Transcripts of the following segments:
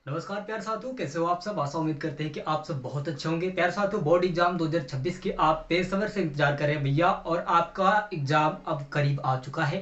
नमस्कार प्यारे साथियों, कैसे हो आप सब। आशा उम्मीद करते हैं कि आप सब बहुत अच्छे होंगे। प्यारे साथियों, बोर्ड एग्जाम 2026 के आप बेसब्र से इंतजार करें भैया, और आपका एग्जाम अब करीब आ चुका है।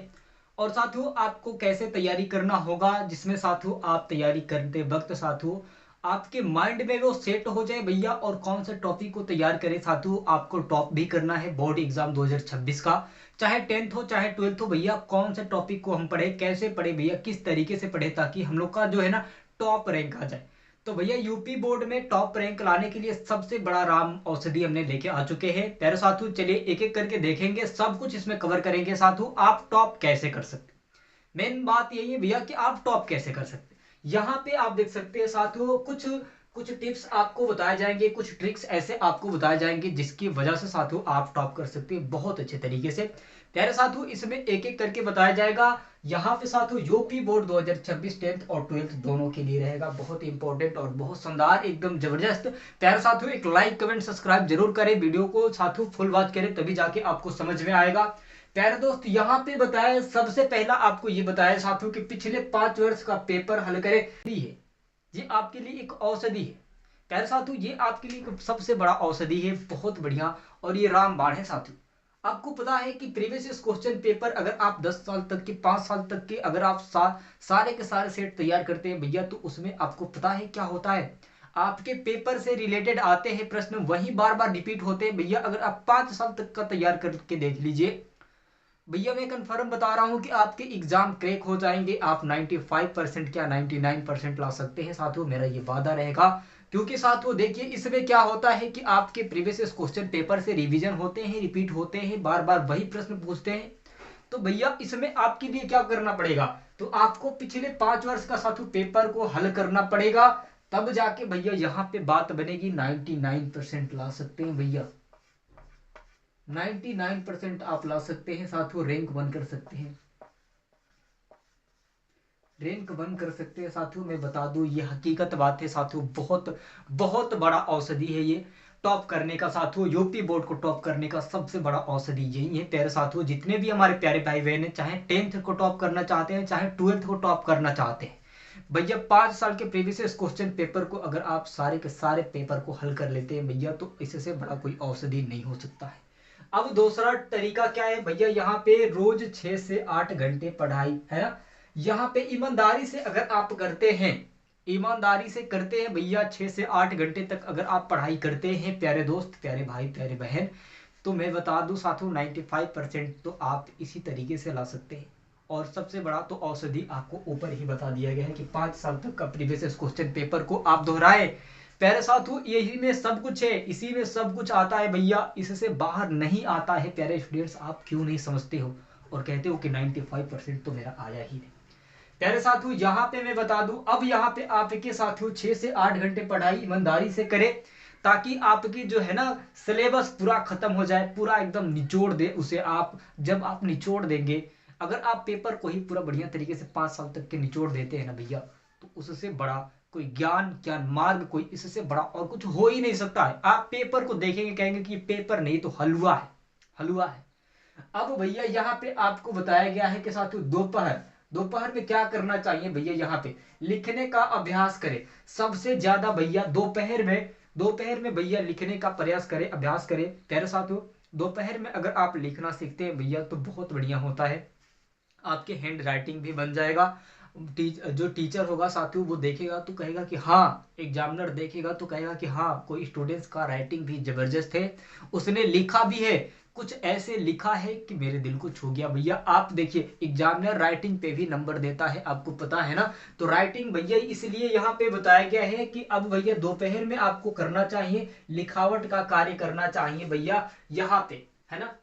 और साथियों, आपको कैसे तैयारी करना होगा, जिसमें साथियों आप तैयारी करते वक्त साथियों आपके माइंड में वो सेट हो जाए भैया, और कौन से टॉपिक को तैयार करें साथियों। आपको टॉप भी करना है बोर्ड एग्जाम 2026 का, चाहे 10th हो चाहे 12th हो भैया। कौन से टॉपिक को हम पढ़े, कैसे पढ़े भैया, किस तरीके से पढ़े, ताकि हम लोग का जो है ना टॉप रैंक आ जाए। तो भैया यूपी बोर्ड में टॉप रैंक लाने के लिए सबसे बड़ा राम औषधि हमने लेके आ चुके हैं। प्यारे साथियों, चलिए एक एक करके देखेंगे, सब कुछ इसमें कवर करेंगे साथियों। आप टॉप कैसे कर सकते, मेन बात यही है भैया कि आप टॉप कैसे कर सकते हैं। यहाँ पे आप देख सकते हैं साथियों, कुछ कुछ टिप्स आपको बताए जाएंगे, कुछ ट्रिक्स ऐसे आपको बताए जाएंगे जिसकी वजह से साथियों आप टॉप कर सकते हैं बहुत अच्छे तरीके से। प्यारे साथियों, इसमें एक एक करके बताया जाएगा। यहाँ पे साथियों यूपी बोर्ड 2026 10th और 12th दोनों के लिए रहेगा, बहुत इंपॉर्टेंट और बहुत शानदार, एकदम जबरदस्त। प्यारे साथियों, एक लाइक कमेंट सब्सक्राइब जरूर करें, वीडियो को साथियों फुल वॉच करें, तभी जाके आपको समझ में आएगा। प्यारे दोस्त, यहाँ पे बताया, सबसे पहला आपको ये बताया साथियों कि पिछले 5 वर्ष का पेपर हल करें। ये आपके लिए एक औषधि है। प्यारे साथियों, ये आपके लिए एक सबसे बड़ा औषधि है, बहुत बढ़िया। और ये रामबाण है साथियों। आपको पता है कि प्रीवियस क्वेश्चन पेपर अगर आप 10 साल तक के, 5 साल तक के, अगर आप सारे के सारे सेट तैयार करते हैं भैया, तो उसमें आपको पता है क्या होता है। आपके पेपर से रिलेटेड आते हैं प्रश्न, वही बार बार रिपीट होते हैं भैया। अगर आप 5 साल तक का तैयार करके देख लीजिए भैया, मैं कंफर्म बता रहा हूं कि आपके एग्जाम क्रैक हो जाएंगे। आप 95% क्या 99% ला सकते हैं साथियों, मेरा ये वादा रहेगा। क्योंकि साथियों देखिए, इसमें क्या होता है कि आपके प्रीवियस क्वेश्चन पेपर से रिवीजन होते हैं, रिपीट होते हैं, बार बार वही प्रश्न पूछते हैं। तो भैया इसमें आपके लिए क्या करना पड़ेगा, तो आपको पिछले 5 वर्ष का साथियों पेपर को हल करना पड़ेगा। तब जाके भैया यहाँ पे बात बनेगी। 99% ला सकते हैं भैया, 99% आप ला सकते हैं साथियों, रैंक वन कर सकते हैं, रैंक वन कर सकते हैं साथियों। मैं बता दूं, ये हकीकत बात है साथियों, बहुत बहुत बड़ा औषधि है ये टॉप करने का साथियों। यूपी बोर्ड को टॉप करने का सबसे बड़ा औषधि यही है प्यारे साथियों। जितने भी हमारे प्यारे भाई बहन हैं, चाहे 10th को टॉप करना चाहते हैं, चाहे 12th को टॉप करना चाहते हैं भैया, 5 साल के प्रीवियस क्वेश्चन पेपर को अगर आप सारे के सारे पेपर को हल कर लेते हैं भैया, तो इससे बड़ा कोई औषधि नहीं हो सकता है। अब दूसरा तरीका क्या है भैया, यहाँ पे रोज 6 से 8 घंटे पढ़ाई है ना। यहाँ पे ईमानदारी से अगर आप करते हैं, ईमानदारी से करते हैं भैया, 6 से 8 घंटे तक अगर आप पढ़ाई करते हैं प्यारे दोस्त, प्यारे भाई, प्यारे बहन, तो मैं बता दूं साथियों 95% तो आप इसी तरीके से ला सकते हैं। और सबसे बड़ा तो औषधि आपको ऊपर ही बता दिया गया है कि 5 साल तक का प्रीवियस क्वेश्चन पेपर को आप दोहराए। प्यारे साथियों, यही में सब कुछ है, इसी में सब कुछ आता है भैया, इससे बाहर नहीं आता है। प्यारे स्टूडेंट्स, आप क्यों नहीं समझते हो और कहते हो कि 95% तो मेरा आया ही नहीं। प्यारे साथियों, यहाँ पे मैं बता दूं, अब यहाँ पे आपके साथियों 6 से 8 घंटे पढ़ाई ईमानदारी से करें, ताकि आपकी जो है ना सिलेबस पूरा खत्म हो जाए, पूरा एकदम निचोड़ दे उसे आप। जब आप निचोड़ देंगे, अगर आप पेपर को ही पूरा बढ़िया तरीके से 5 साल तक के निचोड़ देते हैं ना भैया, तो उससे बड़ा कोई ज्ञान मार्ग, कोई इससे बड़ा और कुछ हो ही नहीं सकता है। आप पेपर को देखेंगे, कहेंगे कि पेपर नहीं तो हलवा है, हलवा है। अब भैया यहाँ पे आपको बताया गया है कि साथियों दोपहर, दोपहर में क्या करना चाहिए भैया, यहाँ पे लिखने का अभ्यास करें सबसे ज्यादा भैया। दोपहर में भैया लिखने का प्रयास करें, अभ्यास करें प्यारे साथियों। दोपहर में अगर आप लिखना सीखते हैं भैया, तो बहुत बढ़िया होता है, आपके हैंड राइटिंग भी बन जाएगा। जो टीचर होगा साथियों, वो देखेगा तो कहेगा कि हाँ, एग्जामिनर देखेगा तो कहेगा कि हाँ, कोई स्टूडेंट्स का राइटिंग भी जबरदस्त है, उसने लिखा भी है, कुछ ऐसे लिखा है कि मेरे दिल को छू गया भैया। आप देखिए, एग्जामिनर राइटिंग पे भी नंबर देता है, आपको पता है ना। तो राइटिंग भैया इसलिए यहाँ पे बताया गया है कि अब भैया दोपहर में आपको करना चाहिए, लिखावट का कार्य करना चाहिए भैया यहाँ पे, है ना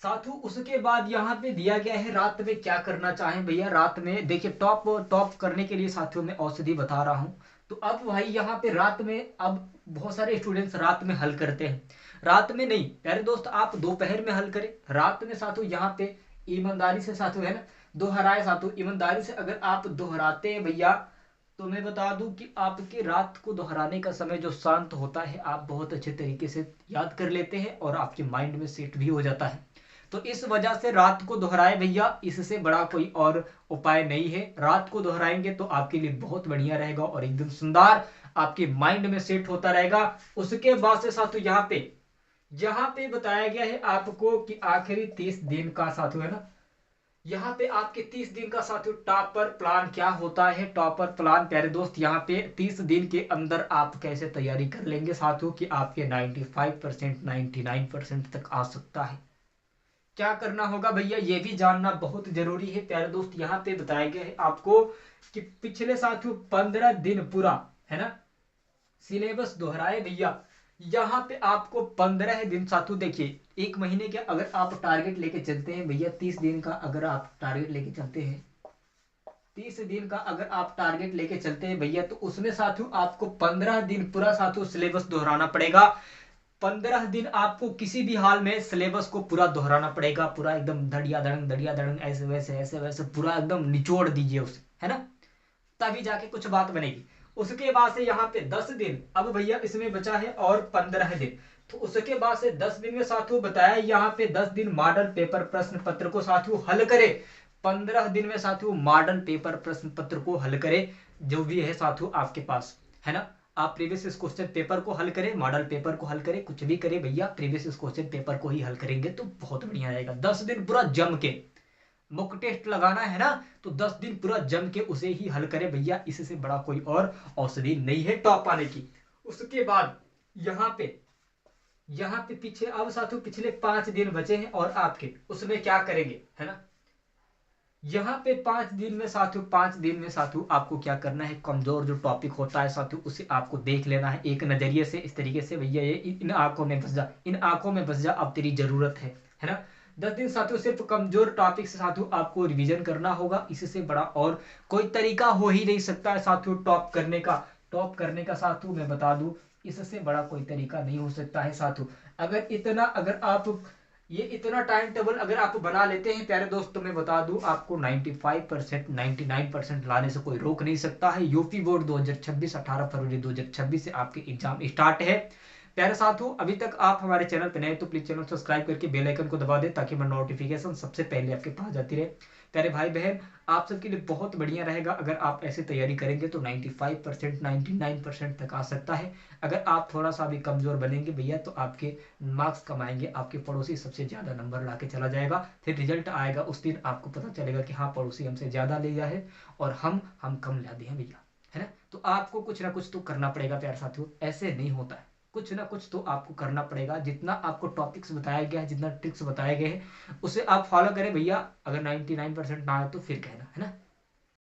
साथियों। उसके बाद यहाँ पे दिया गया है रात में क्या करना चाहें भैया। रात में देखिए, टॉप टॉप करने के लिए साथियों मैं औषधि बता रहा हूँ। तो अब भाई यहाँ पे रात में, अब बहुत सारे स्टूडेंट्स रात में हल करते हैं, रात में नहीं प्यारे दोस्त, आप दोपहर में हल करें। रात में साथियों यहाँ पे ईमानदारी से साथियों, है ना, दोहराए साथियों, ईमानदारी से अगर आप दोहराते हैं भैया, तो मैं बता दूं कि आपके रात को दोहराने का समय जो शांत होता है, आप बहुत अच्छे तरीके से याद कर लेते हैं और आपके माइंड में सेट भी हो जाता है। तो इस वजह से रात को दोहराए भैया, इससे बड़ा कोई और उपाय नहीं है। रात को दोहराएंगे तो आपके लिए बहुत बढ़िया रहेगा और एकदम सुंदर आपके माइंड में सेट होता रहेगा। उसके बाद से साथियों यहाँ पे बताया गया है आपको कि आखिरी 30 दिन का साथियों है ना, यहाँ पे आपके 30 दिन का साथियों टॉपर प्लान क्या होता है। टॉपर प्लान प्यारे दोस्त यहाँ पे 30 दिन के अंदर आप कैसे तैयारी कर लेंगे साथियों कि आपके 95% 99% तक आ सकता है। क्या करना होगा भैया ये भी जानना बहुत जरूरी है प्यारे दोस्त। यहाँ पे बताया गया है आपको कि पिछले साथियों 15 दिन पूरा है ना सिलेबस दोहराए भैया। यहाँ पे आपको 15 दिन साथियों देखिए, एक महीने के अगर आप टारगेट लेके चलते हैं भैया, 30 दिन का अगर आप टारगेट लेके चलते हैं, 30 दिन का अगर आप टारगेट लेके चलते हैं भैया, तो उसमें साथियों आपको 15 दिन पूरा साथियों सिलेबस दोहराना पड़ेगा। 15 दिन आपको किसी भी हाल में सिलेबस को पूरा दोहराना पड़ेगा, पूरा एकदम धड़िया धड़ंग ऐसे वैसे पूरा एकदम निचोड़ दीजिए उसे, है ना, तभी जाके कुछ बात बनेगी। उसके बाद से यहाँ पे 10 दिन, अब भैया इसमें बचा है और 15 दिन, तो उसके बाद से 10 दिन में साथियों बताया यहाँ पे 10 दिन मॉडल पेपर प्रश्न पत्र को साथियों हल करे। 15 दिन में साथियों मॉडल पेपर प्रश्न पत्र को हल करे, जो भी है साथियों आपके पास, है ना। आप प्रीवियस क्वेश्चन पेपर को हल करें, मॉडल पेपर को हल करें, कुछ भी करें भैया, प्रीवियस क्वेश्चन पेपर को ही हल करेंगे तो बहुत बढ़िया रहेगा। 10 दिन पूरा जम के मुक टेस्ट लगाना है ना, तो 10 दिन पूरा जम के उसे ही हल करे भैया, इससे बड़ा कोई और औषधि नहीं है टॉप आने की। उसके बाद यहाँ पे पीछे अब साथियों पिछले 5 दिन बचे हैं और आपके उसमें क्या करेंगे, है ना। यहाँ पे 5 दिन में साथियों 5 दिन में साथियों आपको क्या करना है, कमजोर जो टॉपिक होता है साथियों उसे आपको देख लेना है एक नजरिए से, इस तरीके से भैया ये इन आंखों में बस जा, इन आंखों में बस जा, अब तेरी जरूरत है ना। 10 दिन साथियों सिर्फ कमजोर टॉपिक से साथियों आपको रिवीजन करना होगा, इससे बड़ा और कोई तरीका हो ही नहीं सकता है साथियों टॉप करने का। टॉप करने का साथियों मैं बता दूं, इससे बड़ा कोई तरीका नहीं हो सकता है साथियों। अगर आप ये इतना टाइम टेबल अगर आप बना लेते हैं प्यारे दोस्त, तो मैं बता दूं आपको 95% 99% लाने से कोई रोक नहीं सकता है। यूपी बोर्ड 2026 18 फरवरी 2026 से आपके एग्जाम स्टार्ट है प्यारे साथियों। अभी तक आप हमारे चैनल पर नए तो प्लीज चैनल सब्सक्राइब करके बेल आइकन को दबा दें ताकि मैं नोटिफिकेशन सबसे पहले आपके पास जाती रहे। प्यारे भाई बहन आप सबके लिए बहुत बढ़िया रहेगा अगर आप ऐसे तैयारी करेंगे तो 95% 99% तक आ सकता है। अगर आप थोड़ा सा भी कमजोर बनेंगे भैया तो आपके मार्क्स कम आएंगे, आपके पड़ोसी सबसे ज्यादा नंबर ला के चला जाएगा। फिर रिजल्ट आएगा उस दिन आपको पता चलेगा कि हाँ पड़ोसी हमसे ज्यादा ले गया है और हम कम ला दिए हैं भैया, है ना। तो आपको कुछ ना कुछ तो करना पड़ेगा प्यारे साथियों, ऐसे नहीं होता है, कुछ ना कुछ तो आपको करना पड़ेगा। जितना आपको टॉपिक्स बताया गया है, जितना ट्रिक्स बताए गए हैं उसे आप फॉलो करें भैया। अगर 99% ना आए तो फिर कहना, है ना।